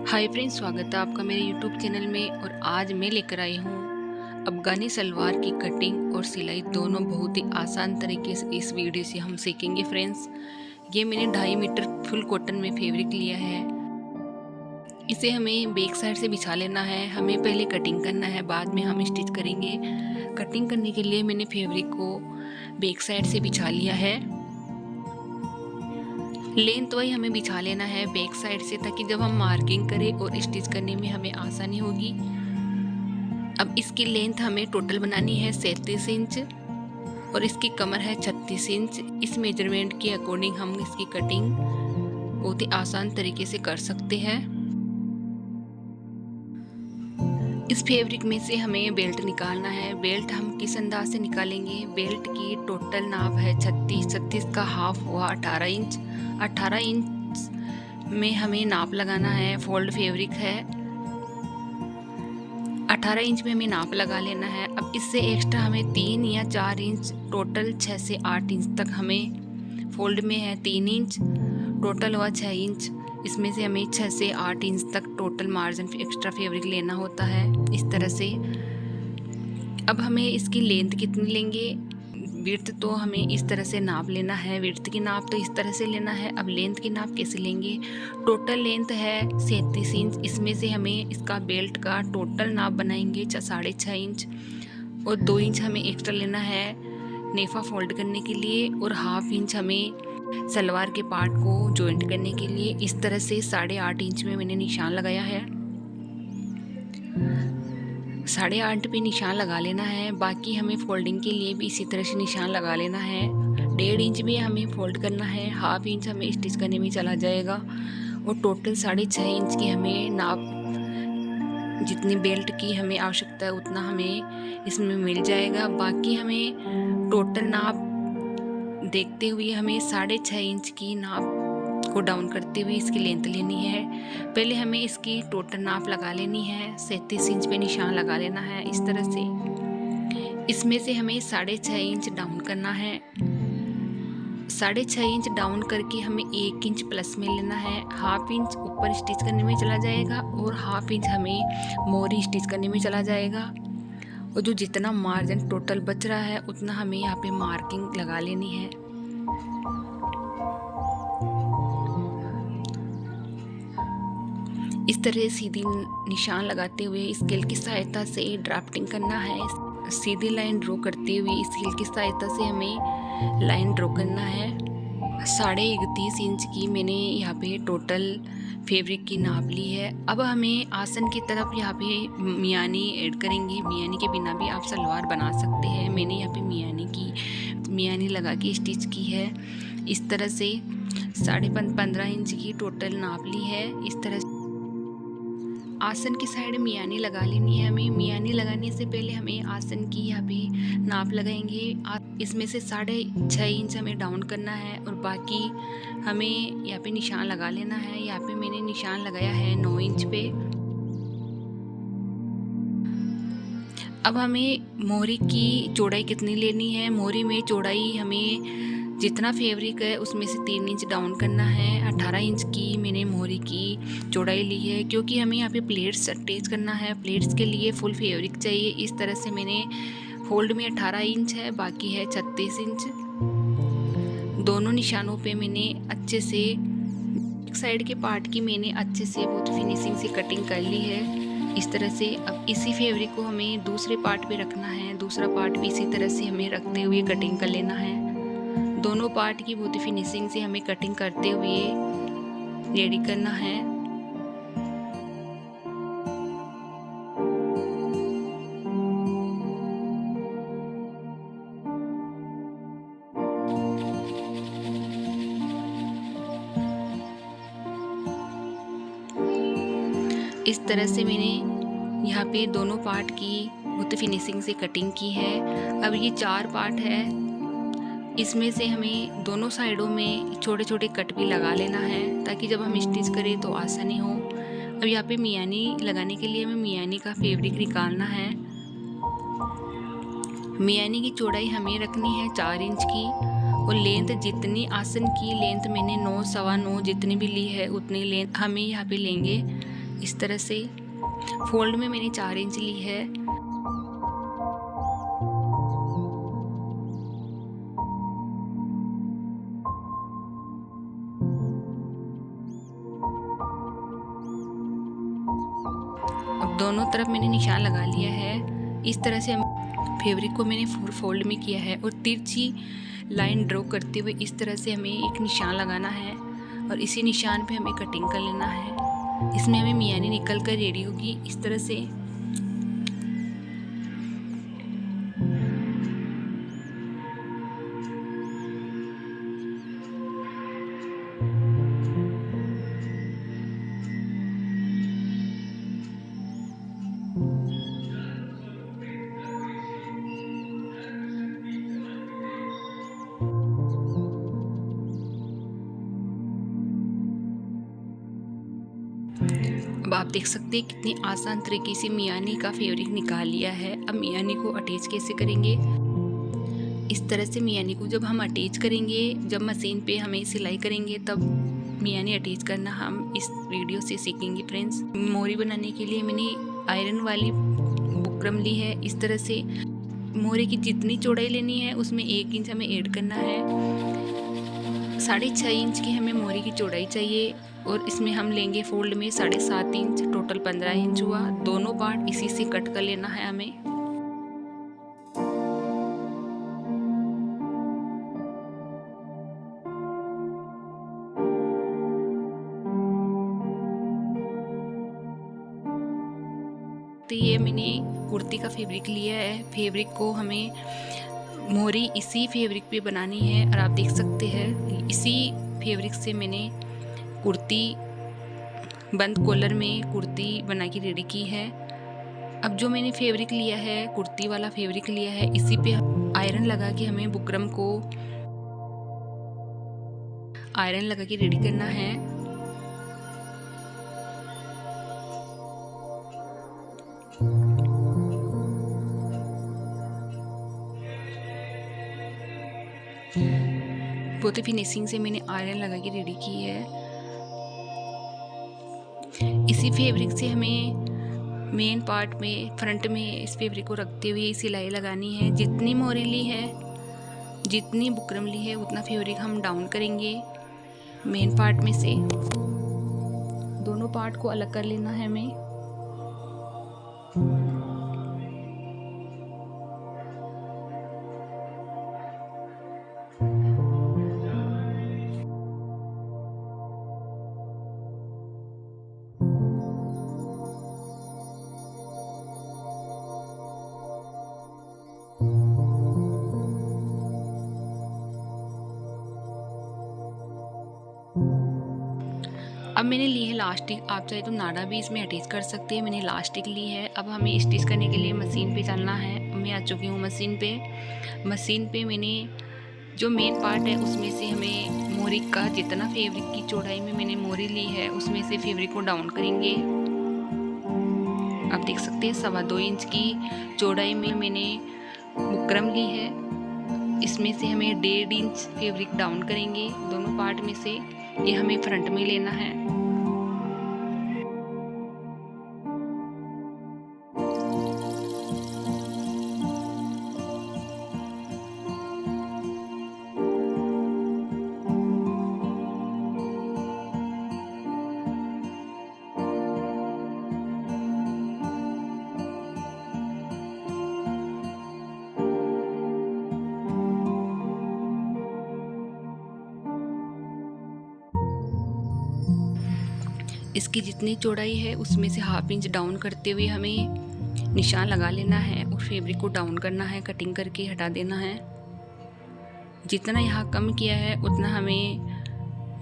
Hi friends, स्वागत है आपका मेरे यूट्यूब चैनल में। और आज मैं लेकर आई हूँ अफगानी सलवार की कटिंग और सिलाई दोनों बहुत ही आसान तरीके से इस वीडियो से हम सीखेंगे फ्रेंड्स। ये मैंने 2.5 मीटर फुल कॉटन में फैब्रिक लिया है। इसे हमें बैक साइड से बिछा लेना है। हमें पहले कटिंग करना है, बाद में हम स्टिच करेंगे। कटिंग करने के लिए मैंने फैब्रिक को बैक साइड से बिछा लिया है। लेंथ वाइज हमें बिछा लेना है बैक साइड से, ताकि जब हम मार्किंग करें और स्टिच करने में हमें आसानी होगी। अब इसकी लेंथ हमें टोटल बनानी है 37 इंच और इसकी कमर है 36 इंच। इस मेजरमेंट के अकॉर्डिंग हम इसकी कटिंग बहुत ही आसान तरीके से कर सकते हैं। इस फैब्रिक में से हमें बेल्ट निकालना है। बेल्ट हम किस अंदाज से निकालेंगे? बेल्ट की टोटल नाप है 36 का हाफ हुआ 18 इंच। 18 इंच में हमें नाप लगाना है। फोल्ड फैब्रिक है, 18 इंच में हमें नाप लगा लेना है। अब इससे एक्स्ट्रा हमें 3 या 4 इंच, टोटल 6 से 8 इंच तक हमें, फोल्ड में है 3 इंच, टोटल हुआ 6 इंच। इसमें से हमें 6 से 8 इंच तक टोटल मार्जिन एक्स्ट्रा फैब्रिक लेना होता है इस तरह से। अब हमें इसकी लेंथ कितनी लेंगे? विड्थ तो हमें इस तरह से नाप लेना है। विड्थ की नाप तो इस तरह से लेना है। अब लेंथ की नाप कैसे लेंगे? टोटल लेंथ है 37 इंच। इसमें से हमें इसका बेल्ट का टोटल नाप बनाएंगे 6.5 इंच और 2 इंच हमें एक्स्ट्रा लेना है नेफा फोल्ड करने के लिए, और हाफ इंच हमें सलवार के पार्ट को जॉइंट करने के लिए। इस तरह से 8.5 इंच में मैंने निशान लगाया है। 8.5 पे निशान लगा लेना है। बाकी हमें फोल्डिंग के लिए भी इसी तरह से निशान लगा लेना है। 1.5 इंच में हमें फोल्ड करना है, हाफ इंच हमें स्टिच करने में चला जाएगा और टोटल 6.5 इंच की हमें नाप, जितनी बेल्ट की हमें आवश्यकता है उतना हमें इसमें मिल जाएगा। बाकी हमें टोटल नाप देखते हुए हमें 6.5 इंच की नाप को डाउन करते हुए इसकी लेंथ लेनी है। पहले हमें इसकी टोटल नाप लगा लेनी है। 37 इंच पे निशान लगा लेना है इस तरह से। इसमें से हमें 6.5 इंच डाउन करना है। 6.5 इंच डाउन करके हमें 1 इंच प्लस में लेना है। हाफ इंच ऊपर स्टिच करने में चला जाएगा और हाफ इंच हमें मोरी स्टिच करने में चला जाएगा। और जो जितना मार्जिन टोटल बच रहा है उतना हमें यहाँ पे मार्किंग लगा लेनी है। इस तरह सीधी निशान लगाते हुए स्केल की सहायता से ड्राफ्टिंग करना है। सीधी लाइन ड्रॉ करते हुए स्केल की सहायता से हमें लाइन ड्रॉ करना है। 31.5 इंच की मैंने यहाँ पे टोटल फैब्रिक की नाप ली है। अब हमें आसन की तरफ यहाँ पे मियानी ऐड करेंगे। मियानी के बिना भी आप सलवार बना सकते हैं। मैंने यहाँ पे मियानी लगा के स्टिच की है। इस तरह से 15.5 इंच की टोटल नाप ली है। इस तरह से आसन की साइड मियानी लगा लेनी है हमें। मियानी लगाने से पहले हमें आसन की यहाँ पे नाप लगाएंगे। इसमें से 6.5 इंच हमें डाउन करना है और बाकी हमें यहाँ पे निशान लगा लेना है। यहाँ पे मैंने निशान लगाया है 9 इंच पे। अब हमें मोहरी की चौड़ाई कितनी लेनी है? मोहरी में चौड़ाई हमें जितना फैब्रिक है उसमें से 3 इंच डाउन करना है। 18 इंच की मैंने मोहरी की चौड़ाई ली है, क्योंकि हमें यहाँ पे प्लेट्स अटैच करना है। प्लेट्स के लिए फुल फैब्रिक चाहिए। इस तरह से मैंने फोल्ड में 18 इंच है, बाकी है 36 इंच। दोनों निशानों पे मैंने अच्छे से एक साइड के पार्ट की मैंने अच्छे से बहुत फिनिशिंग से कटिंग कर ली है इस तरह से। अब इसी फैब्रिक को हमें दूसरे पार्ट पे रखना है। दूसरा पार्ट भी इसी तरह से हमें रखते हुए कटिंग कर लेना है। दोनों पार्ट की बहुत ही फिनिशिंग से हमें कटिंग करते हुए रेडी करना है। इस तरह से मैंने यहाँ पे दोनों पार्ट की बहुत फिनिशिंग से कटिंग की है। अब ये 4 पार्ट है। इसमें से हमें दोनों साइडों में छोटे छोटे कट भी लगा लेना है, ताकि जब हम स्टिच करें तो आसानी हो। अब यहाँ पे मियानी लगाने के लिए हमें मियानी का फैब्रिक निकालना है। मियानी की चौड़ाई हमें रखनी है 4 इंच की और लेंथ जितनी आसन की लेंथ मैंने 9 सवा 9 जितनी भी ली है उतनी लेंथ हमें यहाँ पे लेंगे इस तरह से फोल्ड में मैंने 4 इंच ली है। अब दोनों तरफ मैंने निशान लगा लिया है। इस तरह से फैब्रिक को मैंने 4 फोल्ड में किया है और तिरछी लाइन ड्रॉ करते हुए इस तरह से हमें एक निशान लगाना है और इसी निशान पे हमें कटिंग कर लेना है। इसमें हमें मियानी निकल कर रेडी होगी इस तरह से। अब आप देख सकते हैं कितनी आसान तरीके से मियानी का फैब्रिक निकाल लिया है। अब मियानी को अटैच कैसे करेंगे, इस तरह से मियानी को जब हम अटैच करेंगे, जब मशीन पे हमें सिलाई करेंगे तब मियानी अटैच करना हम इस वीडियो से सीखेंगे फ्रेंड्स। मोरी बनाने के लिए मैंने आयरन वाली बुकरम ली है। इस तरह से मोरी की जितनी चौड़ाई लेनी है उसमें 1 इंच हमें ऐड करना है। 6.5 इंच की हमें मोरी की चौड़ाई चाहिए और इसमें हम लेंगे फोल्ड में 7.5 इंच, टोटल 15 इंच हुआ। दोनों पार्ट इसी से कट कर लेना है हमें। तो ये मैंने कुर्ती का फैब्रिक लिया है। फैब्रिक को हमें मोरी इसी फैब्रिक पे बनानी है और आप देख सकते हैं इसी फैब्रिक से मैंने कुर्ती बंद कॉलर में कुर्ती बना के रेडी की है। अब जो मैंने फैब्रिक लिया है, कुर्ती वाला फैब्रिक लिया है, इसी पे आयरन लगा के हमें बुकरम को आयरन लगा के रेडी करना है। बहुत ही फिनिशिंग से मैंने आयरन लगा के रेडी की है। इसी फैब्रिक से हमें मेन पार्ट में फ्रंट में इस फैब्रिक को रखते हुए सिलाई लगानी है। जितनी मोरी ली है, जितनी बुकरम ली है, उतना फैब्रिक हम डाउन करेंगे मेन पार्ट में से। दोनों पार्ट को अलग कर लेना है हमें। अब मैंने ली है लास्टिक। आप चाहे तो नाड़ा भी इसमें अटैच कर सकते हैं। मैंने लास्टिक ली है। अब हमें स्टिच करने के लिए मशीन पे चलना है। मैं आ चुकी हूँ मशीन पे। मशीन पे मैंने जो मेन पार्ट है उसमें से हमें मोरी का जितना फैब्रिक की चौड़ाई में मैंने मोरी ली है उसमें से फैब्रिक को डाउन करेंगे। आप देख सकते हैं 2.25 इंच की चौड़ाई में मैंने बुकरम ली है। इसमें से हमें 1.5 इंच फैब्रिक डाउन करेंगे दोनों पार्ट में से। ये हमें फ्रंट में लेना है। इसकी जितनी चौड़ाई है उसमें से 1/2 इंच डाउन करते हुए हमें निशान लगा लेना है और फैब्रिक को डाउन करना है, कटिंग करके हटा देना है। जितना यहाँ कम किया है उतना हमें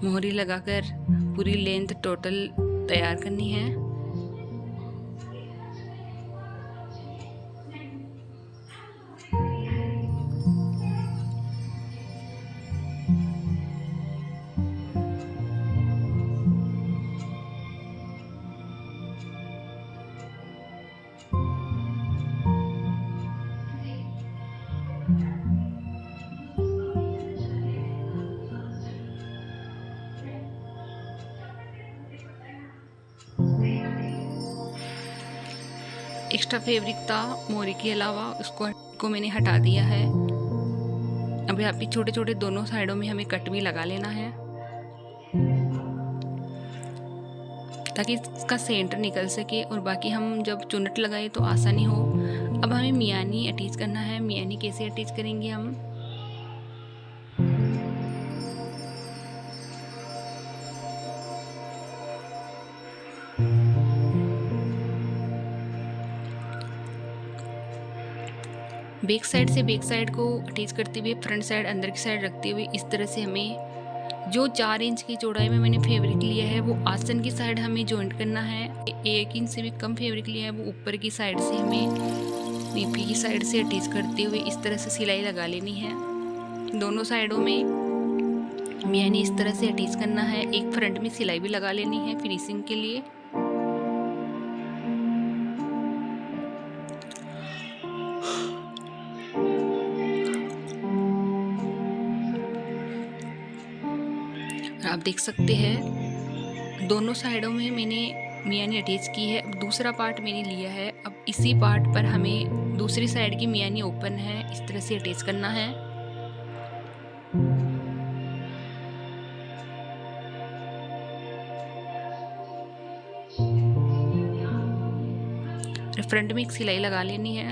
मोहरी लगाकर पूरी लेंथ टोटल तैयार करनी है। एक्स्ट्रा फैब्रिक था मोरी के अलावा, उसको मैंने हटा दिया है। अब यहाँ पे छोटे छोटे दोनों साइडों में हमें कट भी लगा लेना है ताकि इसका सेंटर निकल सके और बाकी हम जब चुन्नट लगाए तो आसानी हो। अब हमें मियानी अटैच करना है। मियानी कैसे अटैच करेंगे हम, बैक साइड से बैक साइड को अटैच करते हुए फ्रंट साइड अंदर की साइड रखते हुए इस तरह से हमें जो 4 इंच की चौड़ाई में मैंने फैब्रिक लिया है वो आसन की साइड हमें जॉइंट करना है। 1 इंच से भी कम फैब्रिक लिया है वो ऊपर की साइड से हमें नीचे की साइड से अटैच करते हुए इस तरह से सिलाई लगा लेनी है। दोनों साइडों में मियानी इस तरह से अटैच करना है। एक फ्रंट में सिलाई भी लगा लेनी है फिनिशिंग के लिए। आप देख सकते हैं दोनों साइडों में मैंने मियानी अटैच की है। अब दूसरा पार्ट मैंने लिया है। अब इसी पार्ट पर हमें दूसरी साइड की मियानी ओपन है इस तरह से अटैच करना है। फ्रंट में एक सिलाई लगा लेनी है।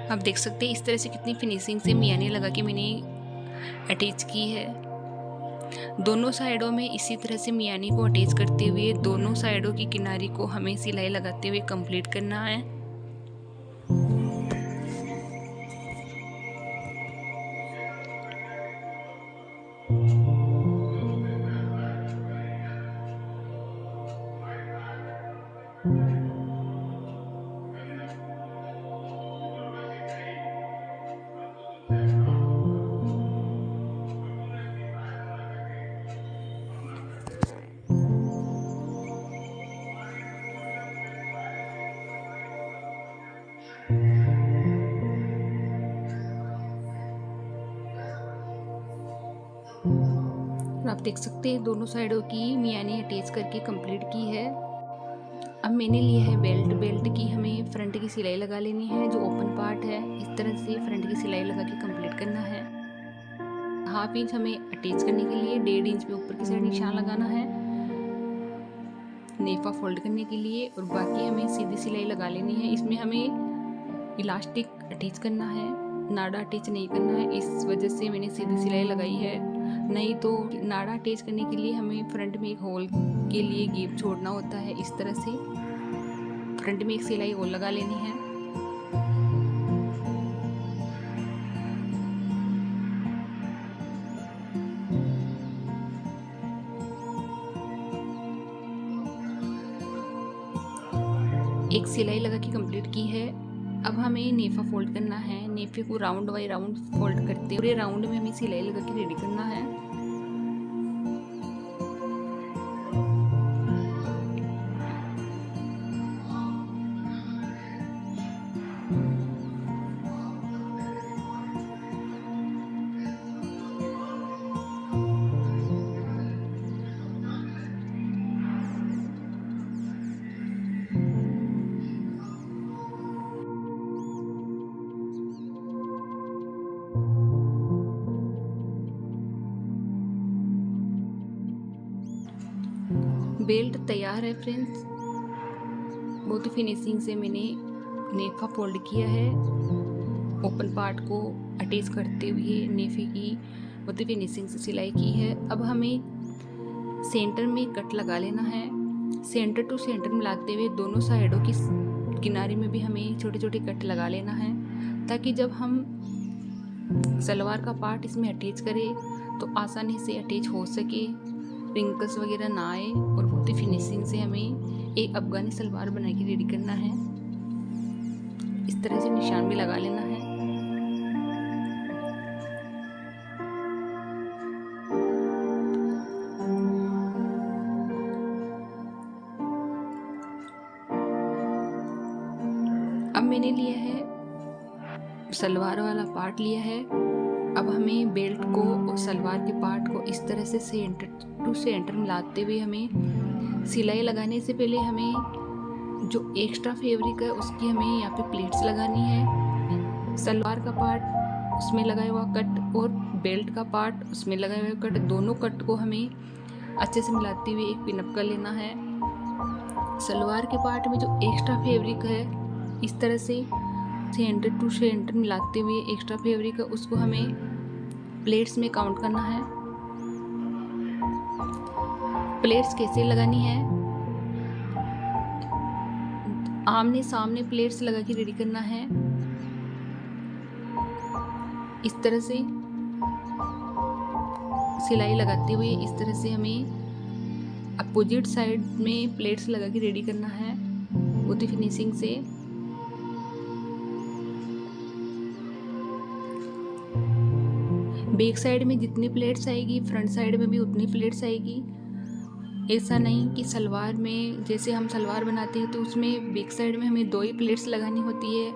आप देख सकते हैं इस तरह से कितनी फिनिशिंग से मियानी लगा के मैंने अटैच की है। दोनों साइडों में इसी तरह से मियानी को अटैच करते हुए दोनों साइडों की किनारी को हमें सिलाई लगाते हुए कंप्लीट करना है। आप देख सकते हैं दोनों साइडों की मियानी अटैच करके कंप्लीट की है। अब मैंने लिया है बेल्ट। बेल्ट की हमें फ्रंट की सिलाई लगा लेनी है। जो ओपन पार्ट है इस तरह से फ्रंट की सिलाई लगा के कंप्लीट करना है। 1/2 इंच हमें अटैच करने के लिए 1.5 इंच पे ऊपर की साइड निशान लगाना है नेफा फोल्ड करने के लिए, और बाकी हमें सीधी सिलाई लगा लेनी है। इसमें हमें इलास्टिक अटैच करना है, नाड़ा अटैच नहीं करना है। इस वजह से मैंने सीधी सिलाई लगाई है। नहीं तो नाड़ा अटैच करने के लिए हमें फ्रंट में एक होल के लिए गैप छोड़ना होता है। इस तरह से फ्रंट में एक सिलाई और लगा लेनी है। एक सिलाई लगा के कंप्लीट की है। अब हमें नेफा फोल्ड करना है। नेफे को राउंड बाई राउंड फोल्ड करते पूरे राउंड में हमें सिलाई लगा के रेडी करना है। बेल्ट तैयार है फ्रेंड्स। बहुत ही फिनिशिंग से मैंने नेफा फोल्ड किया है। ओपन पार्ट को अटैच करते हुए नेफे की बहुत ही फिनिशिंग से सिलाई की है। अब हमें सेंटर में कट लगा लेना है। सेंटर टू सेंटर मिलाते हुए दोनों साइडों की किनारे में भी हमें छोटे छोटे कट लगा लेना है, ताकि जब हम सलवार का पार्ट इसमें अटैच करें तो आसानी से अटैच हो सके, रिंकल्स वगैरह ना आए, और बहुत ही फिनिशिंग से हमें एक अफगानी सलवार बना के रेडी करना है। इस तरह से निशान भी लगा लेना है। अब मैंने लिया है सलवार वाला पार्ट लिया है। अब हमें बेल्ट को और सलवार के पार्ट को इस तरह से सेंटर टू सेंटर मिलाते हुए हमें सिलाई लगाने से पहले हमें जो एक्स्ट्रा फैब्रिक है उसकी हमें यहाँ पे प्लेट्स लगानी है। सलवार का पार्ट उसमें लगाया हुआ कट और बेल्ट का पार्ट उसमें लगाया हुआ कट, दोनों कट को हमें अच्छे से मिलाते हुए एक पिनअप कर लेना है। सलवार के पार्ट में जो एक्स्ट्रा फैब्रिक है इस तरह से सेंटर टू सेंटर मिलाते हुए एक्स्ट्रा फैब्रिक है उसको हमें प्लेट्स में काउंट करना है। प्लेट्स कैसे लगानी है, आमने सामने प्लेट्स लगा के रेडी करना है। इस तरह से सिलाई लगाते हुए इस तरह से हमें अपोजिट साइड में प्लेट्स लगा के रेडी करना है बहुत ही फिनिशिंग से। बैक साइड में जितनी प्लेट्स आएगी फ्रंट साइड में भी उतनी प्लेट्स आएगी। ऐसा नहीं कि सलवार में जैसे हम सलवार बनाते हैं तो उसमें बैक साइड में हमें 2 ही प्लेट्स लगानी होती है।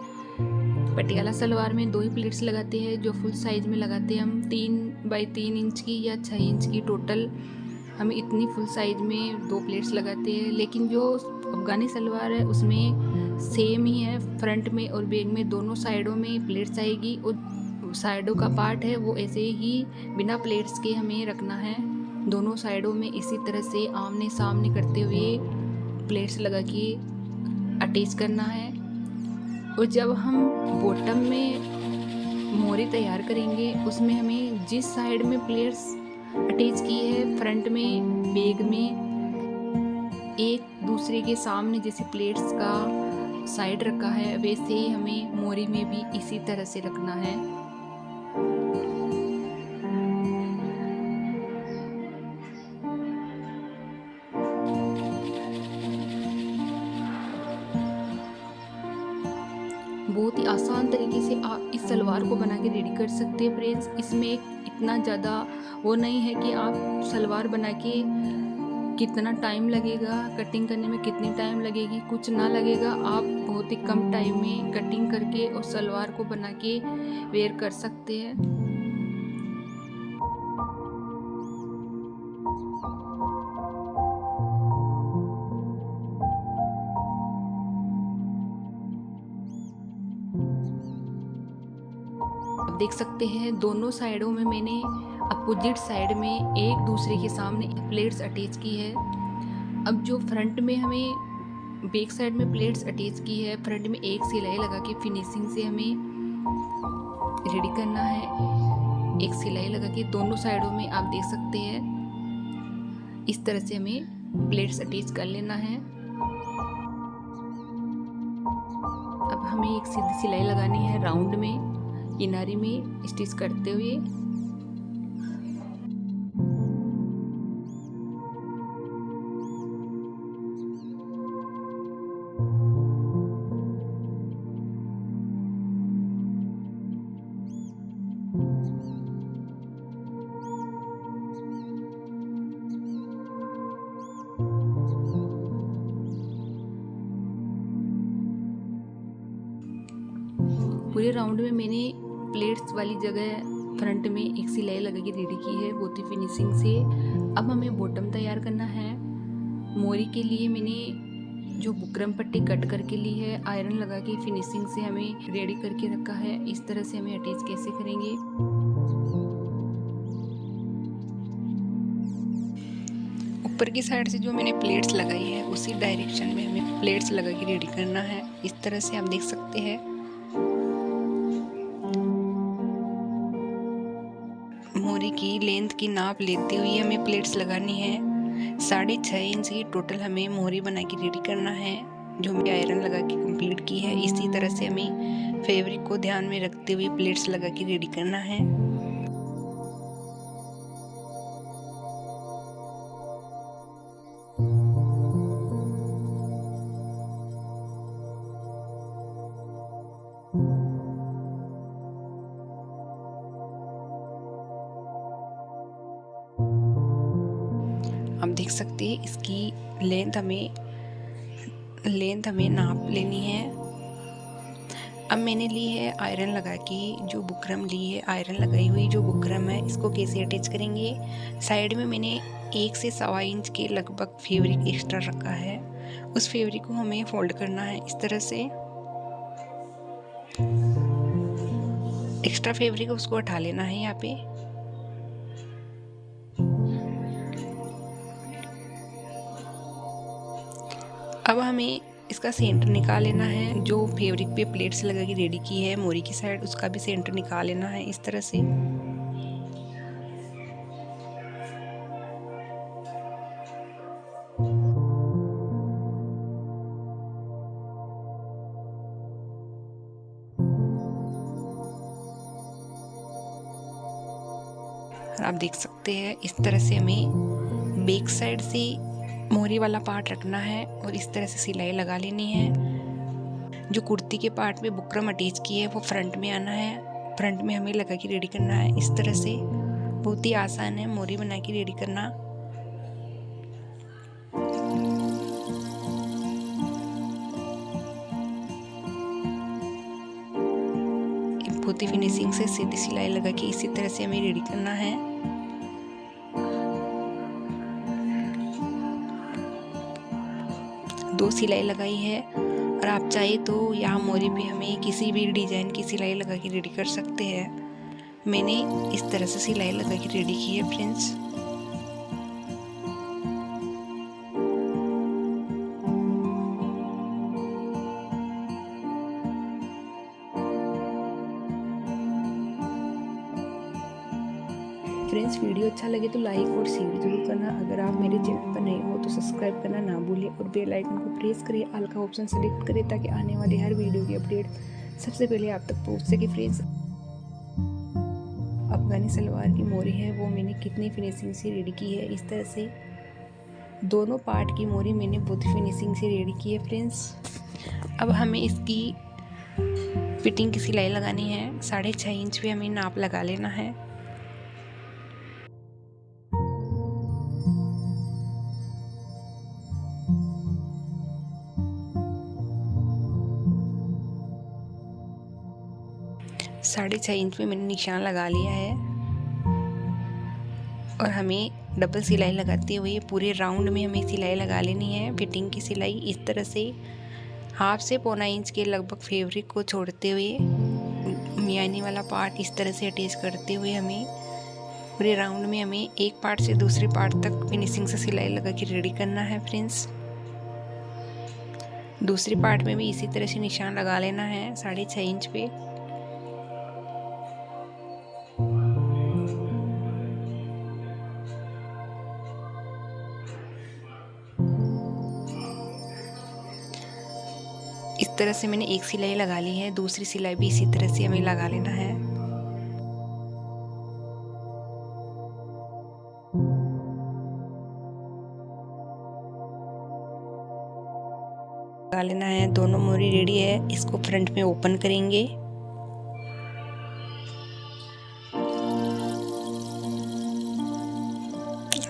पटियाला सलवार में 2 ही प्लेट्स लगाते हैं, जो फुल साइज में लगाते हैं हम 3 बाई 3 इंच की या 6 इंच की टोटल हम इतनी फुल साइज में 2 प्लेट्स लगाते हैं। लेकिन जो अफगानी सलवार है उसमें सेम ही है, फ्रंट में और बैक में दोनों साइडों में प्लेट्स आएगी और साइडों का पार्ट है वो ऐसे ही बिना प्लेट्स के हमें रखना है। दोनों साइडों में इसी तरह से आमने सामने करते हुए प्लेट्स लगा के अटैच करना है। और जब हम बॉटम में मोरी तैयार करेंगे उसमें हमें जिस साइड में प्लेट्स अटैच की है फ्रंट में बैक में एक दूसरे के सामने जैसे प्लेट्स का साइड रखा है वैसे ही हमें मोरी में भी इसी तरह से रखना है। बहुत ही आसान तरीके से आप इस सलवार को बना के रेडी कर सकते हैं फ्रेंड्स। इसमें इतना ज़्यादा वो नहीं है कि आप सलवार बना के कितना टाइम लगेगा, कटिंग करने में कितनी टाइम लगेगी, कुछ ना लगेगा। आप बहुत ही कम टाइम में कटिंग करके और सलवार को बना के वेयर कर सकते हैं। देख सकते हैं दोनों साइडों में मैंने अपोजिट साइड में एक दूसरे के सामने प्लेट्स अटैच की है। अब जो फ्रंट में हमें बैक साइड में प्लेट्स अटैच की है, फ्रंट में एक सिलाई लगा के फिनिशिंग से हमें रेडी करना है। एक सिलाई लगा के दोनों साइडों में आप देख सकते हैं इस तरह से हमें प्लेट्स अटैच कर लेना है। अब हमें एक सीधी सिलाई लगानी है राउंड में किनारे में स्टिच करते हुए। पूरे राउंड में मैंने प्लेट्स वाली जगह फ्रंट में एक सिलाई लगा के रेडी की है बहुत ही फिनिशिंग से। अब हमें बॉटम तैयार करना है। मोरी के लिए मैंने जो बुकरम पट्टी कट करके ली है, आयरन लगा के फिनिशिंग से हमें रेडी करके रखा है। इस तरह से हमें अटैच कैसे करेंगे। ऊपर की साइड से जो मैंने प्लेट्स लगाई है उसी डायरेक्शन में हमें प्लेट्स लगा के रेडी करना है। इस तरह से आप देख सकते हैं। मोरी की लेंथ की नाप लेते हुए हमें प्लेट्स लगानी है। 6.5 इंच की टोटल हमें मोरी बना के रेडी करना है जो हमने आयरन लगा के कंप्लीट की है। इसी तरह से हमें फैब्रिक को ध्यान में रखते हुए प्लेट्स लगा के रेडी करना है। आप देख सकते हैं इसकी लेंथ हमें नाप लेनी है। अब मैंने ली है आयरन लगा के, जो बुकरम ली है आयरन लगाई हुई जो बुकरम है, इसको कैसे अटैच करेंगे। साइड में मैंने 1 से 1.25 इंच के लगभग फैब्रिक एक्स्ट्रा रखा है, उस फैब्रिक को हमें फोल्ड करना है इस तरह से। एक्स्ट्रा फैब्रिक उसको हटा लेना है यहाँ पे। अब हमें इसका सेंटर निकाल लेना है, जो फैब्रिक पे प्लेट्स लगा के रेडी की है मोरी की साइड, उसका भी सेंटर निकाल लेना है इस तरह से। आप देख सकते हैं इस तरह से हमें बैक साइड से मोरी वाला पार्ट रखना है और इस तरह से सिलाई लगा लेनी है। जो कुर्ती के पार्ट में बुकरम अटैच की है वो फ्रंट में आना है, फ्रंट में हमें लगा के रेडी करना है इस तरह से। बहुत ही आसान है मोरी बना के रेडी करना। बहुत ही फिनिशिंग से सीधी सिलाई लगा के इसी तरह से हमें रेडी करना है। दो सिलाई लगाई है और आप चाहे तो यहाँ मोरी पे हमें किसी भी डिजाइन की सिलाई लगा के रेडी कर सकते हैं। मैंने इस तरह से सिलाई लगा के रेडी की है फ्रेंड्स। फ्रेंड्स वीडियो अच्छा लगे तो लाइक और शेयर जरूर करना। अगर आप मेरे चैनल पर नए हो तो सब्सक्राइब करना ना भूलिए और बेल आइकन को प्रेस करिए, ऑल का ऑप्शन सेलेक्ट करें ताकि आने वाले हर वीडियो की अपडेट सबसे पहले आप तक पहुंच सके। फ्रेंड्स अफगानी सलवार की मोरी है वो मैंने कितनी फिनिशिंग से रेडी की है इस तरह से। दोनों पार्ट की मोरी मैंने बहुत फिनिशिंग से रेडी की है फ्रेंड्स। अब हमें इसकी फिटिंग की सिलाई लगानी है। 6.5 इंच पे हमें नाप लगा लेना है। साढ़े 6 इंच में मैंने निशान लगा लिया है और हमें डबल सिलाई लगाते हुए पूरे राउंड में हमें सिलाई लगा लेनी है। फिटिंग की सिलाई इस तरह से 1/2 से 1.25 इंच के लगभग फैब्रिक को छोड़ते हुए मियानी वाला पार्ट इस तरह से अटैच करते हुए हमें पूरे राउंड में हमें एक पार्ट से दूसरे पार्ट तक फिनिशिंग से सिलाई लगा के रेडी करना है फ्रेंड्स। दूसरे पार्ट में भी इसी तरह से निशान लगा लेना है 6.5 इंच पे। इस तरह से मैंने एक सिलाई लगा ली है, दूसरी सिलाई भी इसी तरह से हमें लगा लेना है। लगा लेना है। दोनों मोरी रेडी है, इसको फ्रंट में ओपन करेंगे।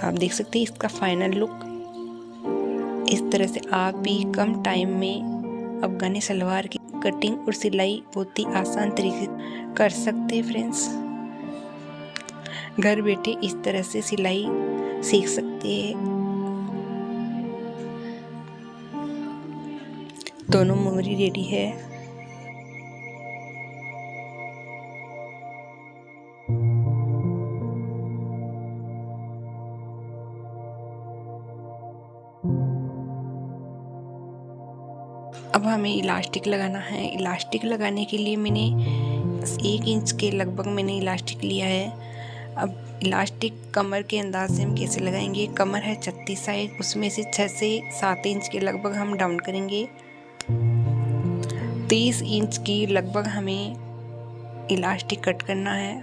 आप देख सकते हैं इसका फाइनल लुक इस तरह से। आप भी कम टाइम में अफगानी सलवार की कटिंग और सिलाई बहुत ही आसान तरीके से कर सकते हैं फ्रेंड्स। घर बैठे इस तरह से सिलाई सीख सकते हैं। दोनों मोरी रेडी है। अब हमें इलास्टिक लगाना है। इलास्टिक लगाने के लिए मैंने 1 इंच के लगभग मैंने इलास्टिक लिया है। अब इलास्टिक कमर के अंदाज से हम कैसे लगाएंगे। कमर है 36 साइज, उसमें से 6 से 7 इंच के लगभग हम डाउन करेंगे। 30 इंच की लगभग हमें इलास्टिक कट करना है।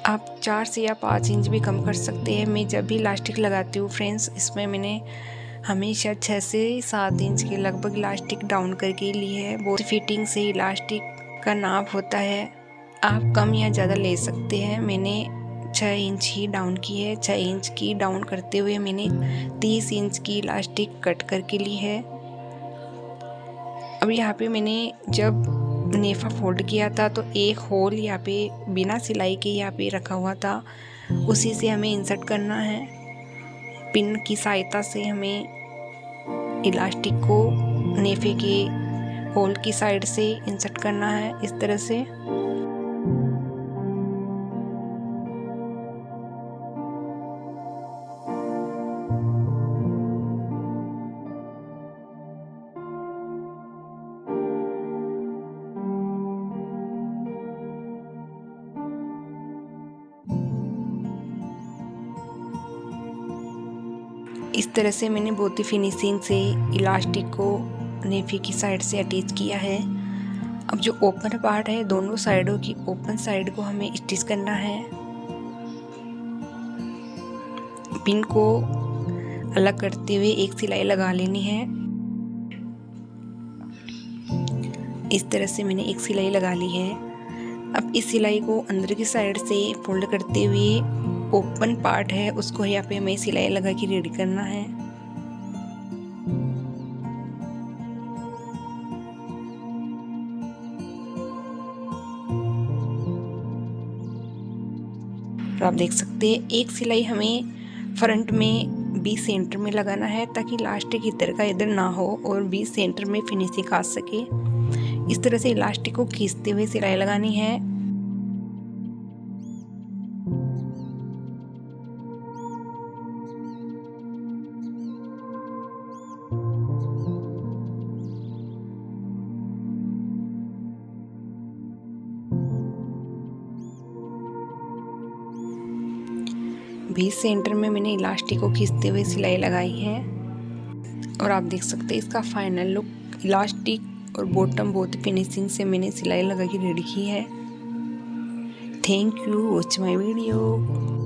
आप 4 से या 5 इंच भी कम कर सकते हैं। मैं जब भी इलास्टिक लगाती हूँ फ्रेंड्स, इसमें मैंने हमेशा 6 से 7 इंच के लगभग इलास्टिक डाउन करके ली है। बहुत फिटिंग से इलास्टिक का नाप होता है, आप कम या ज़्यादा ले सकते हैं। मैंने 6 इंच ही डाउन की है। 6 इंच की डाउन करते हुए मैंने 30 इंच की इलास्टिक कट करके ली है। अब यहाँ पे मैंने जब नेफा फोल्ड किया था तो एक होल यहाँ पे बिना सिलाई के यहाँ पे रखा हुआ था, उसी से हमें इंसर्ट करना है। पिन की सहायता से हमें इलास्टिक को नेफे के होल की साइड से इंसर्ट करना है, इस तरह से। इस तरह से मैंने बहुत ही फिनिशिंग से इलास्टिक को नेफे की साइड से अटैच किया है। अब जो ओपन पार्ट है, दोनों साइडों की ओपन साइड को हमें स्टिच करना है। पिन को अलग करते हुए एक सिलाई लगा लेनी है। इस तरह से मैंने एक सिलाई लगा ली है। अब इस सिलाई को अंदर की साइड से फोल्ड करते हुए ओपन पार्ट है उसको यहाँ पे हमें सिलाई लगा के रेडी करना है। और आप देख सकते हैं एक सिलाई हमें फ्रंट में बीच सेंटर में लगाना है ताकि इलास्टिक इधर का इधर ना हो और बीच सेंटर में फिनिशिंग आ सके। इस तरह से इलास्टिक को खींचते हुए सिलाई लगानी है। बीच सेंटर में मैंने इलास्टिक को खींचते हुए सिलाई लगाई है। और आप देख सकते हैं इसका फाइनल लुक। इलास्टिक और बॉटम बहुत फिनिशिंग से मैंने सिलाई लगा के रेडी की है। Thank you watch my video.